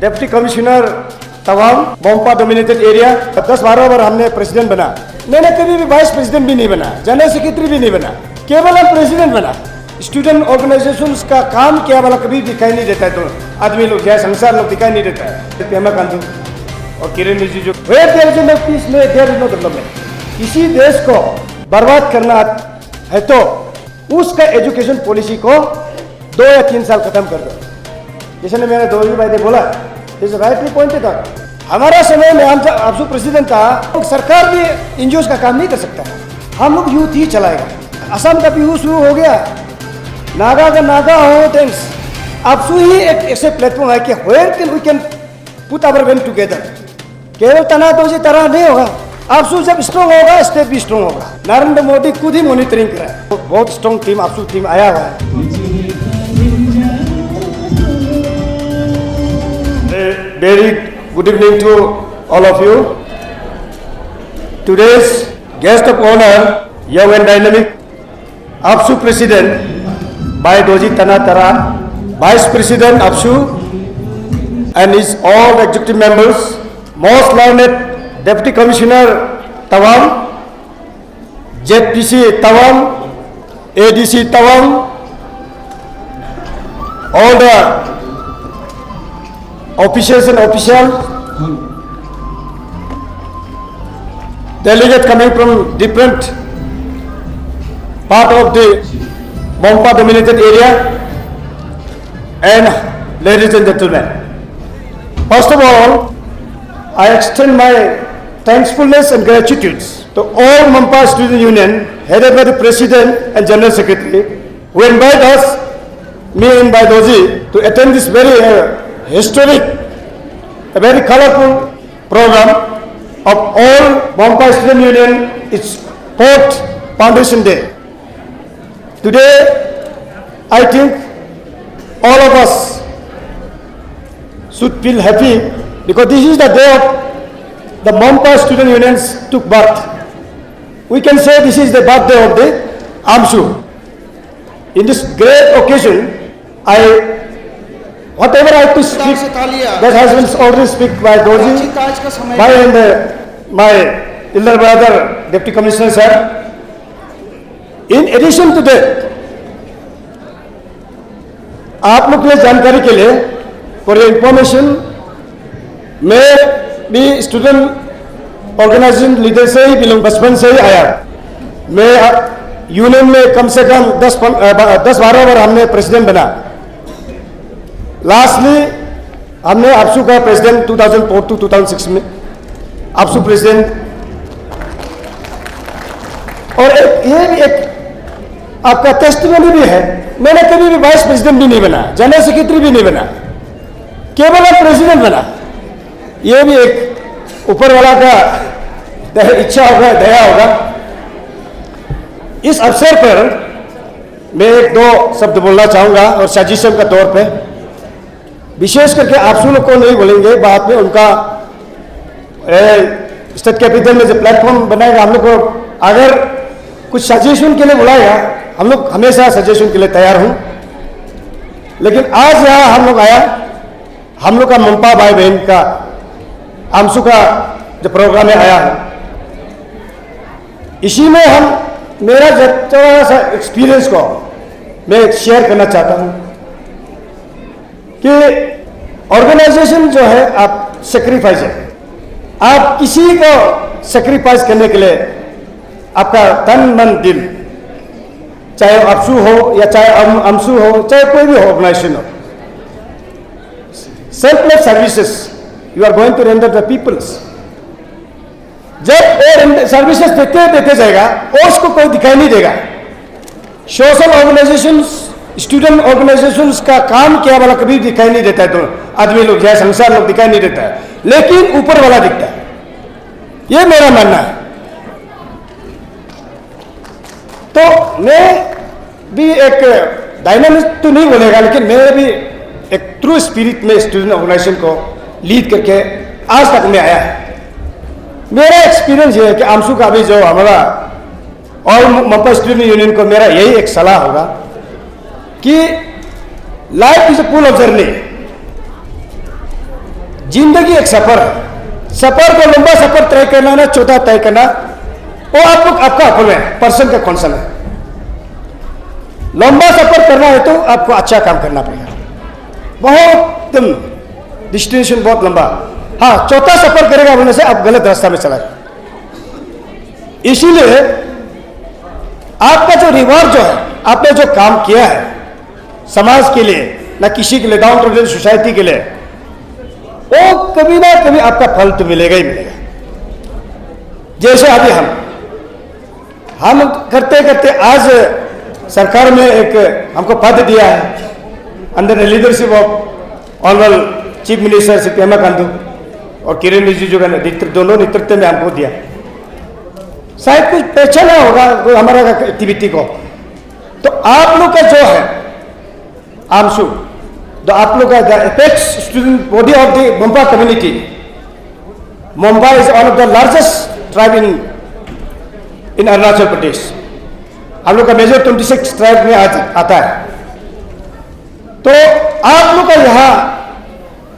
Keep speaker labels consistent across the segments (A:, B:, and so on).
A: Deputy commissioner Tawang Monpa dominated area 10-12 बार हमने president बना। मैंने कभी भी वाइस प्रेसिडेंट भी नहीं बना, जनरल सेक्रेटरी भी नहीं बना, केवल हम प्रेसिडेंट बना। स्टूडेंट ऑर्गेनाइजेशंस का काम क्या वाला कभी दिखाई नहीं देता है, तो आदमी लोग या संसार लोग दिखाई नहीं देता है। पेमा खांडू और किरण रिजिजू पीस में देयर इज नो डेवलपमेंट। किसी देश को बर्बाद करना है तो उसका एजुकेशन पॉलिसी को 2 या 3 साल खत्म कर दो। जैसे मैंने दोजी भाई ने बोला, इज राइटली पॉइंटेड आउट। हमारा समय में हम आपसू प्रेसिडेंट था, सरकार भी एनजीओ का काम नहीं कर सकता, हम लोग यूथ ही चलाएगा। असम का बिहू शुरू हो गया, नागा का नागा हो थैंक्स। आपसू ही एक ऐसे प्लेटफॉर्म है कि where can we can put our well together. केवल तना तो जी तरह नहीं होगा, आपसू जब स्ट्रॉन्ग होगा स्टेट भी स्ट्रॉन्ग होगा। नरेंद्र मोदी खुद ही मॉनिटरिंग कर रहा है, बहुत स्ट्रॉन्ग टीम आपसू टीम आया हुआ है। Very good evening to all of you. Today's guest of honor, young and dynamic APSU President by Doji Tanatara, Vice President APSU and his all executive members, most learned Deputy Commissioner Tawang, ZPC Tawang, ADC Tawang, all the officials and officials, delegates coming from different part of the Mompah dominated area, and ladies and gentlemen. First of all, I extend my thankfulness and gratitude to all Mompah Student Union headed by the President and General Secretary who invite us, me and by Doji, to attend this very historic, a very colorful program of all Mompah Student Union. It's 4th Foundation Day. Today, I think all of us should feel happy because this is the day of the Mompah Student Unions took birth. We can say this is the birthday of the APSU. In this great occasion, whatever I have to speak, that has been already speak by Doji, by and my elder brother, Deputy Commissioner sir. In addition to that, आप लोग के लिए जानकारी के लिए for information, मैं भी student organisation leader से ही बिलोंग, बचपन से ही आया। मैं यूनियन में कम से कम 10-12 बार हमने प्रेसिडेंट बना। लास्टली हमने APSU का प्रेसिडेंट 2004 to 2006 में APSU प्रेसिडेंट, और ये भी एक आपका टेस्टिमनी भी है। मैंने कभी भी वाइस प्रेसिडेंट भी नहीं बना, जनरल सेक्रेटरी भी नहीं बना, केवल एक प्रेसिडेंट बना। ये भी एक ऊपर वाला का इच्छा होगा, दया होगा। इस अवसर पर मैं 1-2 शब्द बोलना चाहूँगा और सजेशन का तौर पे, विशेष करके APSU लोग को नहीं बोलेंगे, बाद में उनका स्टेट कैपिटल में जो प्लेटफॉर्म बनाएगा, हम लोग को अगर कुछ सजेशन के लिए बुलाएगा, हम लोग हमेशा सजेशन के लिए तैयार हूँ। लेकिन आज यहाँ हम लोग आया, हम लोग का मोम्पा भाई बहन का APSU का जो प्रोग्राम में आया है, इसी में हम मेरा थोड़ा सा एक्सपीरियंस को मैं शेयर करना चाहता हूँ कि ऑर्गेनाइजेशन जो है आप सेक्रीफाइस है, आप किसी को सेक्रीफाइस करने के लिए आपका तन मन दिल, चाहे APSU हो या चाहे AMSU हो, चाहे कोई भी ऑर्गेनाइजेशन हो, selfless services you are going to render the peoples. जब वो सर्विसेज देते जाएगा, उसको कोई दिखाई नहीं देगा। सोशल ऑर्गेनाइजेशंस, स्टूडेंट ऑर्गेनाइजेशंस का काम क्या वाला कभी दिखाई नहीं देता है, तो आदमी लोग या संसार लोग दिखाई नहीं देता है, लेकिन ऊपर वाला दिखता है। ये मेरा मानना है। तो मैं भी एक डायनामिक तो नहीं बोलेगा, लेकिन मैं भी एक ट्रू स्पिरिट में स्टूडेंट ऑर्गेनाइजेशन को लीड करके आज तक मैं आया है। मेरा एक्सपीरियंस ये है कि APSU का भी जो हमारा और मोम्पा स्टूडेंट यूनियन को मेरा यही एक सलाह होगा कि life is a pool of journey. जिंदगी एक सफर है, सफर को लंबा सफर तय करना ना छोटा तय करना, वो आप लोग आपका अकल है, पर्सन का कॉन्सन है। लंबा सफर करना है तो आपको अच्छा काम करना पड़ेगा, बहुत डिस्टेंशन बहुत लंबा। हाँ, चौथा सफर करेगा बोलने से आप गलत रास्ता में चला जाए। इसीलिए आपका जो रिवॉर्ड जो है, आपने जो काम किया है समाज के लिए, ना किसी के लिए, डाउन टू अर्थ सोसाइटी के लिए, वो कभी ना कभी आपका फल तो मिलेगा ही मिलेगा। जैसे अभी हम करते करते आज सरकार में एक हमको पद दिया है under the leadership of honourable chief minister Shri Pema Khandu और किरण रिजिजू का नेतृत्व, दोनों नेतृत्व में हमको दिया। शायद कुछ पहचाना होगा हमारा एक्टिविटी को। तो आप लोग का जो है आमसू, तो आप लोग का the apex student body of the Monpa community, Monpa is one of the largest tribe in Arunachal Pradesh. हम लोग का मेजर 26 ट्राइब में आता है। तो आप लोग का यहाँ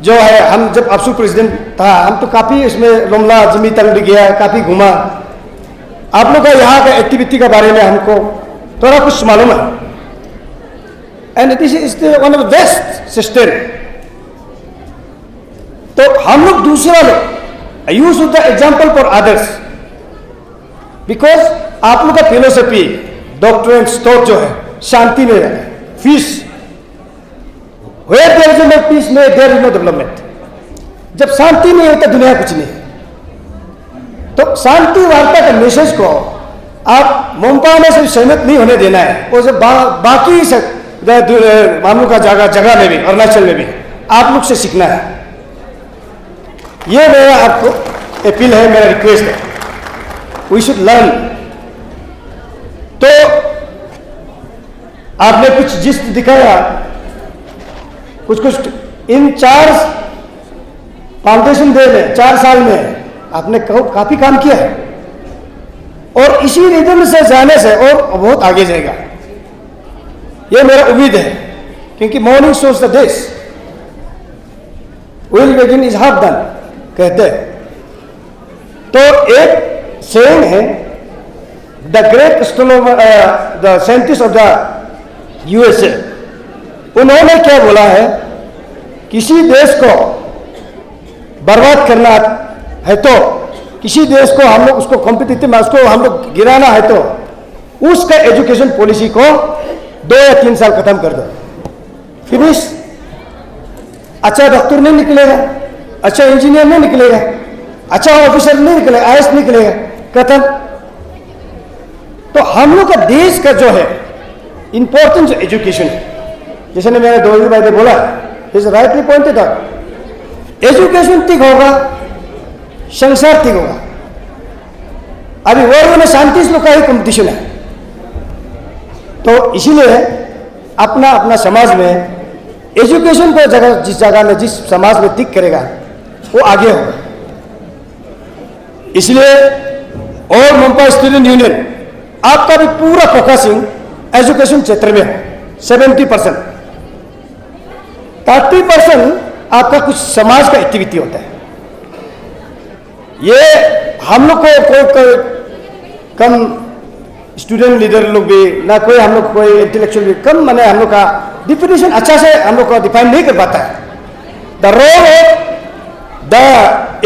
A: जो है, हम जब आपसू प्रेसिडेंट था, हम तो काफ़ी इसमें लोमला जिमी तंग भी गया, काफ़ी घूमा। आप लोग का यहाँ का एक्टिविटी के बारे में हमको थोड़ा कुछ मालूम है। And this is one of the best system. तो हम लोग दूसरा लोग use the example for others, because आप लोग का फिलोसफी डॉक्ट्रिन स्टोर जो है शांति में रहना है, piece. Where there is no peace, there is no development. जब शांति नहीं होता दुनिया कुछ नहीं। तो शांति वार्ता के मैसेज को आप मोम्पा में सिर्फ सहमत नहीं होने देना है, वो सब बाकी मामलों का जगह में भी, अरुणाचल में भी आप लोग से सीखना है। ये मेरा आपको अपील है, मेरा रिक्वेस्ट है, वी शुड लर्न। तो आपने कुछ जिस्ट दिखाया, कुछ इन 4 फाउंडेशन डे में 4 साल में आपने काफी काम किया है, और इसी रिदम से जाने से और बहुत आगे जाएगा, ये मेरा उम्मीद है। क्योंकि morning shows the days, will begin is half done कहते हैं। तो एक सेइंग है, the great astronomer, the scientist of the USA, उन्होंने क्या बोला है, किसी देश को बर्बाद करना है तो, किसी देश को हम लोग उसको कॉम्पिटिटिव में उसको हम लोग गिराना है तो उसका एजुकेशन पॉलिसी को 2 या 3 साल खत्म कर दो, फिनिश। अच्छा डॉक्टर नहीं निकलेगा, अच्छा इंजीनियर नहीं निकलेगा, अच्छा ऑफिसर नहीं निकलेगा, आईएएस निकलेगा, खत्म। तो हम लोग का देश का जो है इंपॉर्टेंट जो एजुकेशन है, जैसे ने मेरे दोस्त भाई ने बोला, is rightly pointed out, education ठीक होगा, संसार ठीक होगा। अभी वर्ल्ड में शांति लोग का ही कंपटीशन है। तो इसीलिए अपना अपना समाज में एजुकेशन को जगह, जिस जगह में जिस समाज में ठीक करेगा वो आगे होगा। इसलिए और मोम्पा स्टूडेंट यूनियन आपका भी पूरा फोकसिंग एजुकेशन क्षेत्र में है। 70%, 30% आपका कुछ समाज का एक्टिविटी होता है। ये हम लोग को कम स्टूडेंट लीडर लोग भी ना, कोई हम लोग कोई इंटेलेक्चुअल भी कम, माने हम लोग का डिफिनेशन अच्छा से हम लोग को डिफाइन नहीं कर पाता है। The role of the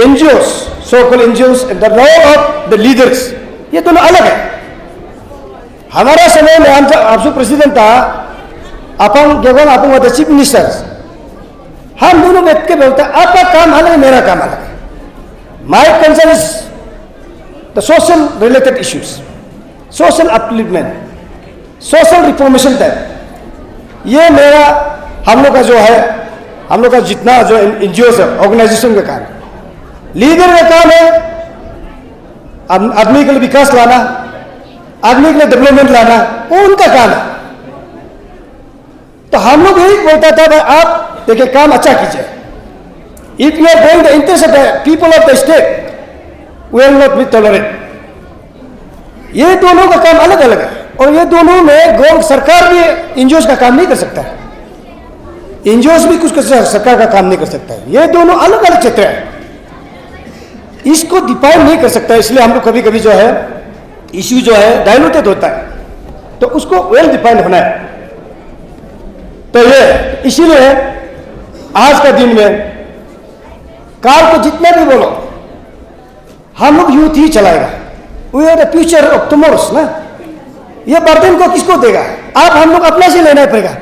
A: NGOs, so called NGOs, the role of the leaders, ये दोनों अलग है। हमारा समय में हम आपसे प्रेसिडेंट था, अपन जगह अपन व द चीफ मिनिस्टर, हम दोनों बैठ के बोलते हैं आपका काम अलग है, मेरा काम अलग है। My concern is the social related issues, social upliftment, social reformation type. ये मेरा हम लोग का जो है, हम लोग का जितना जो एनजीओ है, ऑर्गेनाइजेशन का काम, लीडर का काम है आदमी के लिए विकास लाना, आदमी के लिए डेवलपमेंट लाना, वो उनका काम है। तो हम लोग यही बोलता था भाई आप देखिए काम अच्छा कीजिए। If you are going the interest of the people of the state, we will not be tolerate. ये दोनों का काम अलग अलग है, और ये दोनों में गवर्नमेंट सरकार भी एनजीओ का काम नहीं कर सकता है। एनजीओ भी कुछ सरकार का काम नहीं कर सकता है। ये दोनों अलग अलग क्षेत्र है, इसको डिफाइन नहीं कर सकता। इसलिए हम लोग कभी कभी जो है इश्यू जो है डाइल्यूटेड होता है, तो उसको वेल डिफाइंड होना है। तो ये इसीलिए आज का दिन में काल को जितना भी बोलो, हम लोग यूथ ही चलाएगा। We are the future of tomorrows ना। ये बर्तन को किसको देगा? आप हम लोग अपना से लेना पड़ेगा।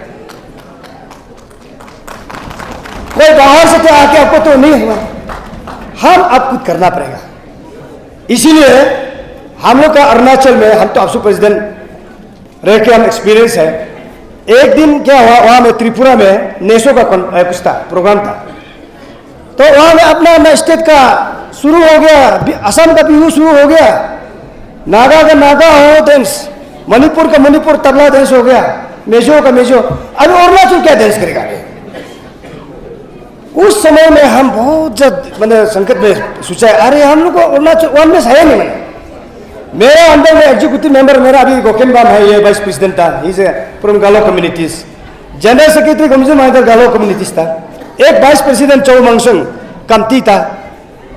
A: कोई बाहर से तो आके आपको तो नहीं हुआ, हम अब खुद करना पड़ेगा। इसीलिए हम लोग का अरुणाचल में, हम तो आपसे प्रेसिडेंट रह के हम एक्सपीरियंस है। एक दिन क्या हुआ, वहां में त्रिपुरा में नेशो का कुछ था, प्रोग्राम था, तो वहां में अपना स्टेट का शुरू हो गया, असम का बिहू शुरू हो गया, नागा का नागा हो डांस, मणिपुर का मणिपुर तबला डांस हो गया, मेजो का मेजो। अभी अरुणाचल क्या डांस करेगा? उस समय में हम बहुत मैंने संकट में सोचा, अरे हम लोग को अरुणाचल वन में है नहीं। मैंने मेरे अंदर में एग्जीक्यूटिव मेंबर मेरा अभी गोकेनबाम है, ये वाइस प्रेसिडेंट था, ही इज फ्रॉम गालो communities, general secretary commission minor गालो कम्युनिटीज था, एक वाइस प्रेसिडेंट चौ मंगसंग कमती था,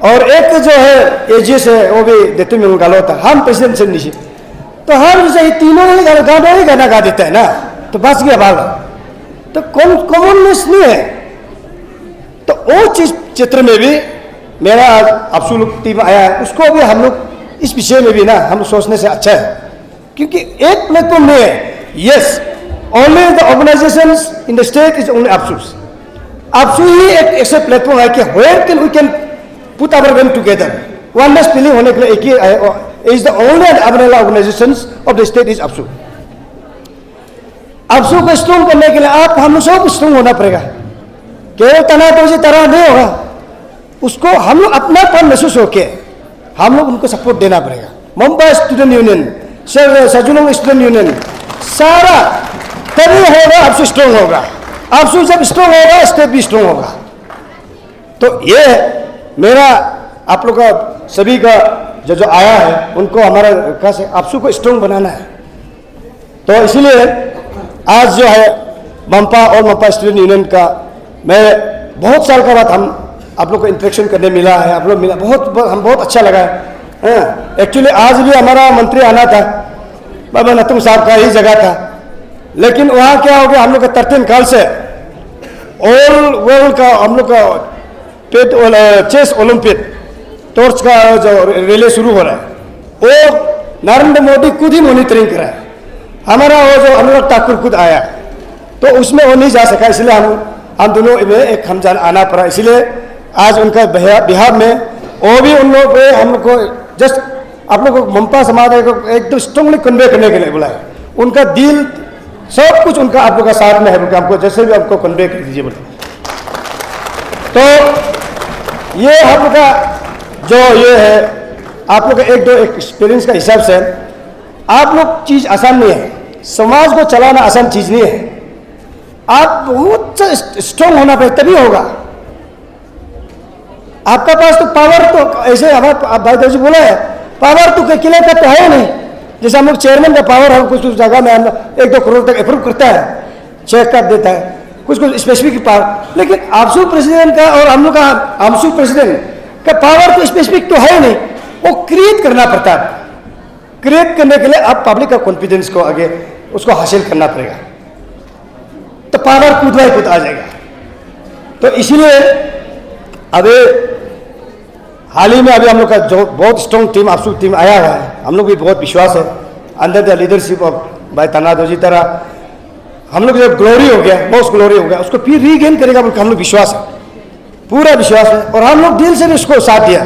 A: और एक जो है एजीएस है वो भी देते में गालो था। हम प्रेसिडेंट से नीचे, तो हम जैसे तीनों ही गाना गा देता है ना, तो बच गया भाग। तो कॉमननेस नहीं है। तो वो चीज क्षेत्र में भी मेरा आपसू टीम आया है, उसको भी हम लोग इस विषय में भी ना हम सोचने से अच्छा है, क्योंकि एक प्लेटफॉर्म में है। Yes, only the organisations in the state is only आपसूस। आपसू ही एक ऐसे प्लेटफॉर्म है कि where can we can put our वेम टुगेदर, वननेस फीलिंग होने के लिए एक ही is the only umbrella organisations of the state is AAPSU. AAPSU को स्ट्रॉन्ग करने के लिए आप हम सब स्ट्रॉन्ग होना पड़ेगा। केवल तना तो उसी तरह नहीं होगा, उसको हम लोग अपनापन महसूस होके हम लोग उनको सपोर्ट देना पड़ेगा। Mumbai student union, Sajolang student union, सारा तभी होगा आपसे स्ट्रॉन्ग होगा। आपसे जब स्ट्रॉन्ग होगा स्टेट भी स्ट्रॉन्ग होगा। तो ये मेरा आप लोग का सभी का जो आया है उनको हमारा कैसे आपसू को स्ट्रॉन्ग बनाना है। तो इसलिए आज जो है मंपा और मंपा स्टूडेंट यूनियन का मैं बहुत साल का बाद हम आप लोग को इंटरेक्शन करने मिला है, आप लोग मिला, हम बहुत अच्छा लगा है। एक्चुअली आज भी हमारा मंत्री आना था, बाबा नतुंग साहब का ही जगह था, लेकिन वहाँ क्या हो गया, हम लोग का 13 काल से ऑल वर्ल्ड का हम लोग का चेस ओलंपिक टॉर्च का जो रिले शुरू हो रहा है, वो नरेंद्र मोदी खुद ही मॉनिटरिंग करा है। हमारा वो जो अनुराग ठाकुर खुद आया, तो उसमें वो नहीं जा सका, इसलिए हम दोनों में एक हम आना पड़ा। इसलिए आज उनका बिहार में वो भी उन लोग हम लोग को जस्ट आप लोग को मंपा समाज को एकदम स्ट्रांगली कन्वे करने के लिए बुलाया। उनका दिल सब कुछ उनका आप लोग का साथ में है, हमको जैसे भी आपको कन्वे कर दीजिए बोले। तो ये हम लोग का जो ये है आप लोग का एक दो एक्सपीरियंस का हिसाब से आप लोग चीज़ आसान नहीं है, समाज को चलाना आसान चीज़ नहीं है। आप बहुत स्ट्रांग होना पड़ेगा तभी होगा। आपका पास तो पावर तो ऐसे हमारे भाई जी बोला है, पावर तो किले का तो है नहीं। जैसे हम लोग चेयरमैन का पावर हम कुछ जगह में हम 1-2 करोड़ तक अप्रूव करता है, चेक कर देता है, कुछ स्पेसिफिक पावर। लेकिन आपसू प्रेसिडेंट का और हम लोग का आमसू प्रेसिडेंट का पावर तो स्पेसिफिक तो है नहीं, वो क्रिएट करना पड़ता है। क्रिएट करने के लिए आप पब्लिक का कॉन्फिडेंस को आगे उसको हासिल करना पड़ेगा, तो पावर खुद आ जाएगा। तो इसीलिए अभी हाल ही में अभी हम लोग का जो बहुत स्ट्रॉन्ग टीम आपसू टीम आया हुआ है, हम लोग भी बहुत विश्वास है अंडर द लीडरशिप ऑफ भाई तनादो जी तरह हम लोग जब ग्लोरी हो गया, बहुत ग्लोरी हो गया, उसको फिर रीगेन करेगा बोल हम लोग विश्वास है, पूरा विश्वास है। और हम लोग दिल से भी उसको साथ दिया,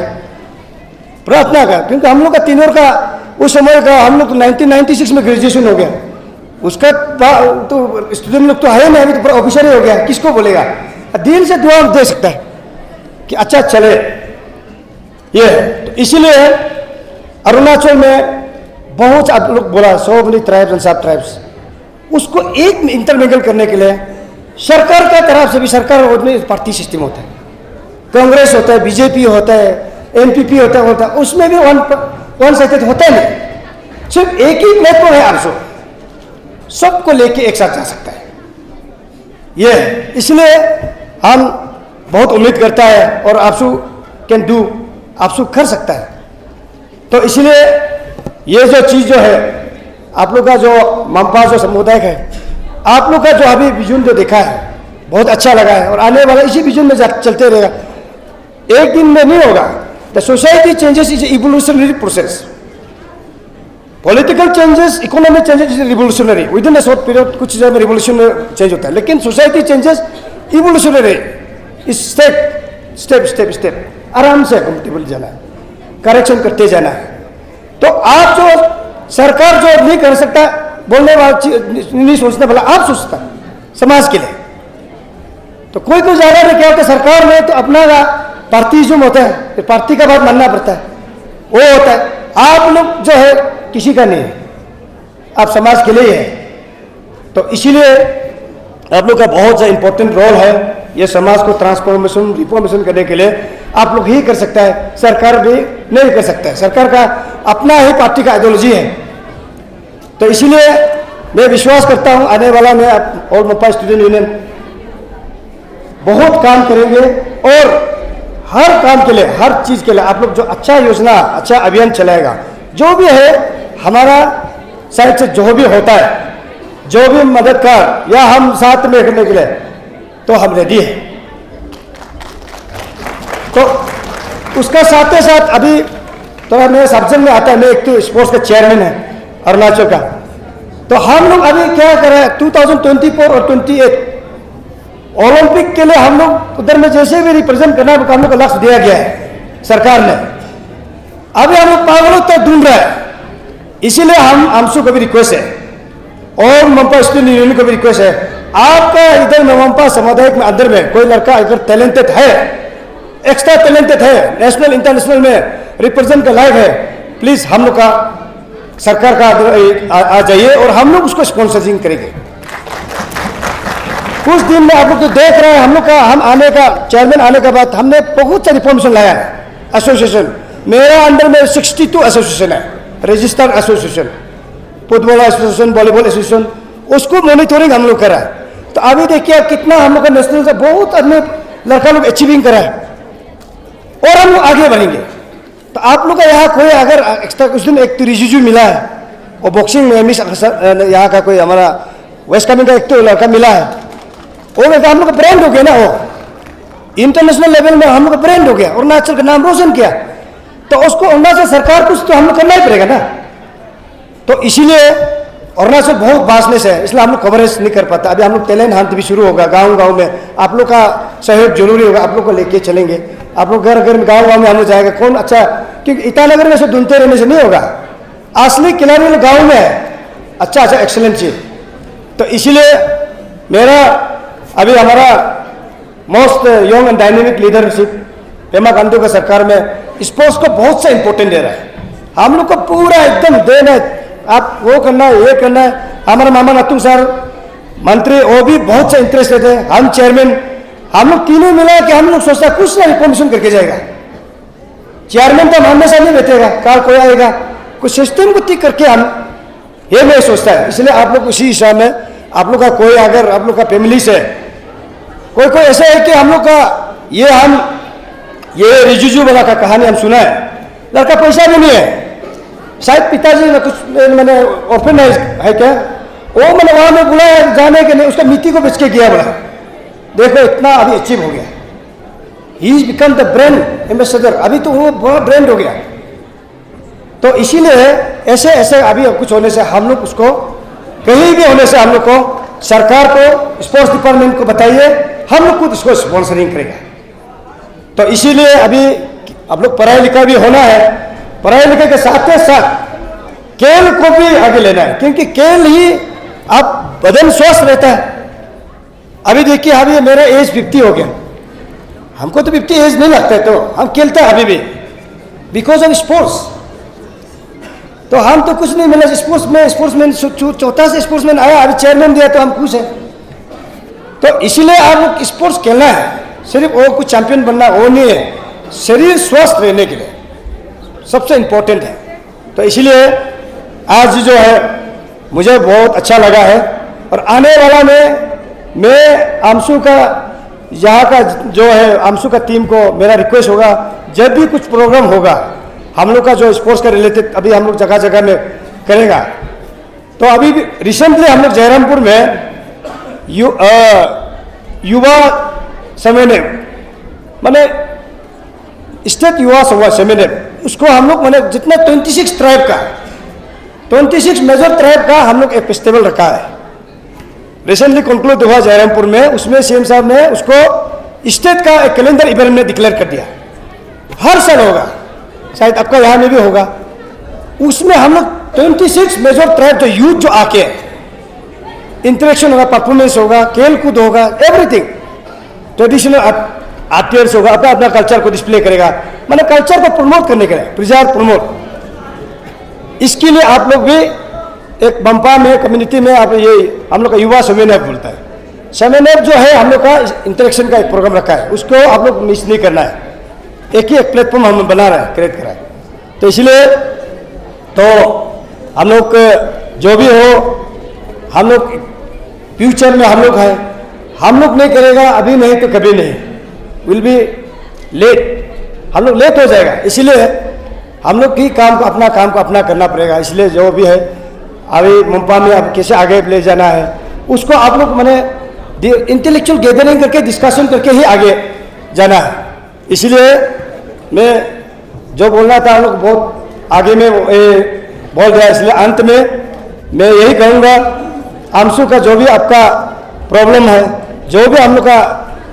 A: प्रार्थना का, क्योंकि हम लोग का तीनों का उस समय का हम लोग 1996 में ग्रेजुएशन हो गया, उसका तो स्टूडेंट लोग तो है नहीं, अभी तो ऑफिसर ही हो गया, किसको बोलेगा। दिल से दुआ दे सकता है कि अच्छा चले ये। तो इसीलिए अरुणाचल में बहुत आप लोग बोला सो मेनी ट्राइब्स एंड सब ट्राइब्स, उसको एक इंटरमिंगल करने के लिए सरकार का तरफ से भी, सरकार में पार्टी सिस्टम होता है, कांग्रेस होता है, बीजेपी होता है, एनपीपी होता है, उसमें भी वन साइडेड होता है नहीं, सिर्फ एक ही प्लेटफॉर्म है, आप सबको लेके एक साथ जा सकता है। ये है। इसलिए हम बहुत उम्मीद करता है और आपसू कैन डू, आपसू कर सकता है। तो इसलिए ये जो चीज़ जो है आप लोग का जो मंपा जो समुदाय है, आप लोग का जो अभी विजन जो देखा है बहुत अच्छा लगा है और आने वाला इसी विजन में चलते रहेगा। एक दिन में नहीं होगा। The society changes is evolutionary process. Political changes, economic changes is revolutionary, with in a short period कुछ चीज़ों में रिवोल्यूशन चेंज होता है, लेकिन society changes evolutionary, step step step step, आराम से कंफर्टेबल जाना है, करेक्शन करते जाना है। तो आप जो सरकार जो नहीं कर सकता, बोलने वाला नहीं सोचता, भला आप सोचता समाज के लिए। तो कोई ज़्यादा नहीं क्या होता सरकार में, तो अपना पार्टीजम होता है, पार्टी का बात मानना पड़ता है, वो होता है। आप लोग जो है किसी का नहीं है, आप समाज के लिए है। तो इसीलिए आप लोग का बहुत सा इंपॉर्टेंट रोल है। ये समाज को ट्रांसफॉर्मेशन, रिफॉर्मेशन करने के लिए आप लोग ही कर सकता है, सरकार भी नहीं कर सकता है। सरकार का अपना ही पार्टी का आइडियोलॉजी है। तो इसीलिए मैं विश्वास करता हूँ आने वाला में ऑल मोपा स्टूडेंट यूनियन बहुत काम करेंगे और हर काम के लिए, हर चीज़ के लिए आप लोग जो अच्छा योजना, अच्छा अभियान चलाएगा, जो भी है हमारा साइड से जो भी होता है, जो भी मददगार या हम साथ में करने के लिए, तो हम रेडी है। तो उसका साथ ही साथ अभी थोड़ा मेरे सब्जेक्ट में आता है, मैं एक तो स्पोर्ट्स का चेयरमैन है अरुणाचल का। तो हम लोग अभी क्या कर रहे हैं 2024 और 28 ओलंपिक के लिए हम लोग उधर में जैसे भी रिप्रेजेंट करना है, हम लोग का लक्ष्य दिया गया है सरकार ने। अभी हम लोग पागलों तक ढूंढ रहे हैं। इसीलिए हम हमसू को भी रिक्वेस्ट है और मोपा स्टूडेंट यूनियन को भी रिक्वेस्ट है, आपका इधर मोपा समुदाय में अंदर में कोई लड़का अगर टैलेंटेड है, एक्स्ट्रा टैलेंटेड है, नेशनल इंटरनेशनल में रिप्रेजेंट का लायक है, प्लीज हम लोग का सरकार का आ जाइए और हम लोग उसको स्पॉन्सरिंग करेंगे। कुछ दिन में आप लोग तो देख रहे हैं हम लोग का, हम आने का चेयरमैन आने के बाद हमने बहुत सा रिफॉर्मेशन लाया है। एसोसिएशन मेरा अंडर में 62 एसोसिएशन है, registered association, football association, volleyball association, उसको मॉनिटरिंग हम लोग करा है। तो अभी देखिए कितना हम लोग का नेशनल से बहुत आदमी लड़का लोग अचीविंग करा है और हम लोग आगे बढ़ेंगे। तो आप लोग का यहाँ कोई अगर एक्स्ट्रा कुछ दिन एक तो रिज्यू मिला है और बॉक्सिंग में मिस यहाँ का कोई हमारा वेस्ट कामेंग का एक तो लड़का मिला है, वो हम लोग का ब्रांड हो गया ना, वो इंटरनेशनल लेवल में हम लोग का ब्रांड हो गया, अरुणाचल का नाम रोशन किया। तो उसको अरुणाचल सरकार कुछ तो हम लोग करना ही पड़ेगा ना। तो इसीलिए अरुणाचल बहुत वास्टनेस है, इसलिए हम लोग कवरेज नहीं कर पाता। अभी हम लोग टैलेंट हंट भी शुरू होगा गाँव गाँव में, आप लोग का सहयोग जरूरी होगा, आप लोग को लेके चलेंगे। आप लोग घर घर में गाँव गाँव में हम लोग जाएगा, कौन अच्छा, क्योंकि ईटानगर में से ढूंढते रहने से नहीं होगा, असली खिलाड़ी वाले गाँव में है, अच्छा अच्छा एक्सलेंट चीज। तो इसीलिए मेरा अभी हमारा most young and dynamic leadership Pema Khandu का सरकार में स्पोर्ट्स को बहुत सा इंपॉर्टेंट दे रहा है। हम लोग को पूरा एकदम देना है, आप वो करना है, ये करना है। हमारे मामा नतू सर मंत्री वो भी बहुत सा इंटरेस्ट लेते हैं, हम चेयरमैन, हम लोग तीनों मिला कि हम लोग सोचता कुछ ना रिफॉर्मेशन करके जाएगा। चेयरमैन तो मानने से नहीं बैठेगा, कल कोई आएगा, कुछ सिस्टम को ठीक करके हम ये मैं सोचता है। इसलिए आप लोग उसी हिसाब में आप लोग का कोई अगर आप लोग का फैमिली से कोई कोई ऐसा है कि हम लोग का ये रिजुजू वाला का कहानी हम सुना है, लड़का पैसा भी नहीं है, शायद पिताजी ने कुछ मैंने ओपन है क्या, वो मैंने वहाँ में बुलाया जाने के लिए, उसका मिट्टी को बेच के गया, बोला देखो इतना अभी अचीव हो गया, he is become the brand ambassador, अभी तो वो बड़ा ब्रांड हो गया। तो इसीलिए ऐसे ऐसे अभी कुछ होने से हम लोग उसको कहीं भी होने से हम लोग को सरकार को स्पोर्ट्स डिपार्टमेंट को बताइए, हम लोग खुद इसको स्पॉन्सरिंग करेगा। तो इसीलिए अभी आप लोग पढ़ाई लिखा भी होना है, पढ़ाई लिखाई के साथ साथ खेल को भी आगे लेना है, क्योंकि खेल ही आप बदन स्वस्थ रहता है। अभी देखिए अभी मेरा एज 50 हो गया, हमको तो 50 एज नहीं लगता है, तो हम खेलते हैं अभी भी बिकॉज ऑफ स्पोर्ट्स। तो हम तो कुछ नहीं मिला स्पोर्ट्समैन चौथा से स्पोर्ट्समैन आया, अभी चेयरमैन दिया तो हम खुश हैं। तो इसीलिए आप लोग स्पोर्ट्स खेलना है, सिर्फ वो कुछ चैंपियन बनना वो नहीं है, शरीर स्वस्थ रहने के लिए सबसे इम्पोर्टेंट है। तो इसीलिए आज जो है मुझे बहुत अच्छा लगा है, और आने वाला में मैं आमसू का यहाँ का जो है आमसू का टीम को मेरा रिक्वेस्ट होगा, जब भी कुछ प्रोग्राम होगा हम लोग का जो स्पोर्ट्स का रिलेटेड अभी हम लोग जगह जगह में करेगा, तो अभी भी रिसेंटली हम लोग जयरामपुर में युवा सेमिनार माने स्टेट युवा सेमिनार उसको हम लोग माने जितना 26 ट्राइब का 26 मेजर ट्राइब का हम लोग एक फेस्टिवल रखा है, रिसेंटली कंक्लूड हुआ जयरामपुर में। उसमें सीएम साहब ने उसको स्टेट का एक कैलेंडर इवेंट में डिक्लेयर कर दिया, हर साल होगा, शायद आपका यहाँ में भी होगा। उसमें हम लोग 26 मेजर ट्राइब जो यूथ जो आके इंटरेक्शन होगा, परफॉर्मेंस होगा, खेल कूद होगा, एवरीथिंग ट्रेडिशनल आर्टियर्स होगा, अपना अपना कल्चर को डिस्प्ले करेगा, मतलब कल्चर को प्रमोट करने के लिए प्रिजर्व प्रमोट। इसके लिए आप लोग भी एक बंपा में कम्युनिटी में आप ये हम लोग का युवा सेमिनार बोलता है, सेमिनार जो है हम लोग का इंटरेक्शन का एक प्रोग्राम रखा है, उसको आप लोग मिस नहीं करना है। एक ही एक प्लेटफॉर्म हम बना रहे हैं, क्रिएट करा है, तो इसलिए तो हम लोग जो भी हो हम लोग फ्यूचर में हम लोग हैं, हम लोग नहीं करेगा अभी नहीं तो कभी नहीं, विल बी लेट, हम लोग लेट हो जाएगा। इसीलिए हम लोग की काम को अपना करना पड़ेगा। इसलिए जो भी है अभी मुंपा में अब कैसे आगे ले जाना है उसको आप लोग मैंने इंटेलेक्चुअल गैदरिंग करके डिस्कशन करके ही आगे जाना है। इसलिए मैं जो बोलना था हम लोग बहुत आगे में बोल दिया, इसलिए अंत में मैं यही कहूँगा आमसू का जो भी आपका प्रॉब्लम है, जो भी हम लोग का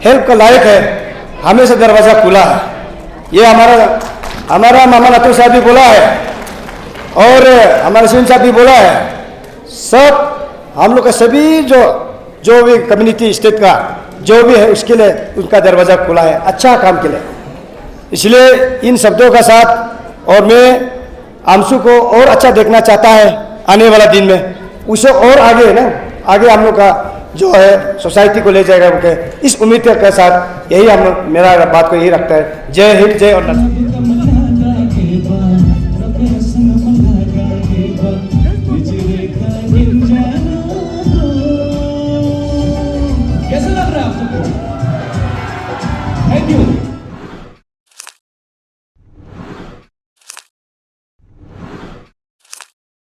A: हेल्प का लायक है, हमेशा दरवाज़ा खुला है। ये हमारा मामा नतू साहब भी बोला है और हमारे सिंह साहब भी बोला है, सब हम लोग का सभी जो भी कम्युनिटी स्टेट का जो भी है उसके लिए उनका दरवाज़ा खुला है अच्छा काम के लिए। इसलिए इन शब्दों का साथ और मैं आमसू को और अच्छा देखना चाहता है आने वाला दिन में, उसे और आगे ना आगे हम लोग का जो है सोसाइटी को ले जाएगा उनके इस उम्मीद के साथ यही हम लोग मेरा बात को यही रखता है। जय हिंद, जय और
B: कैसा लग रहा है आपको? Thank you.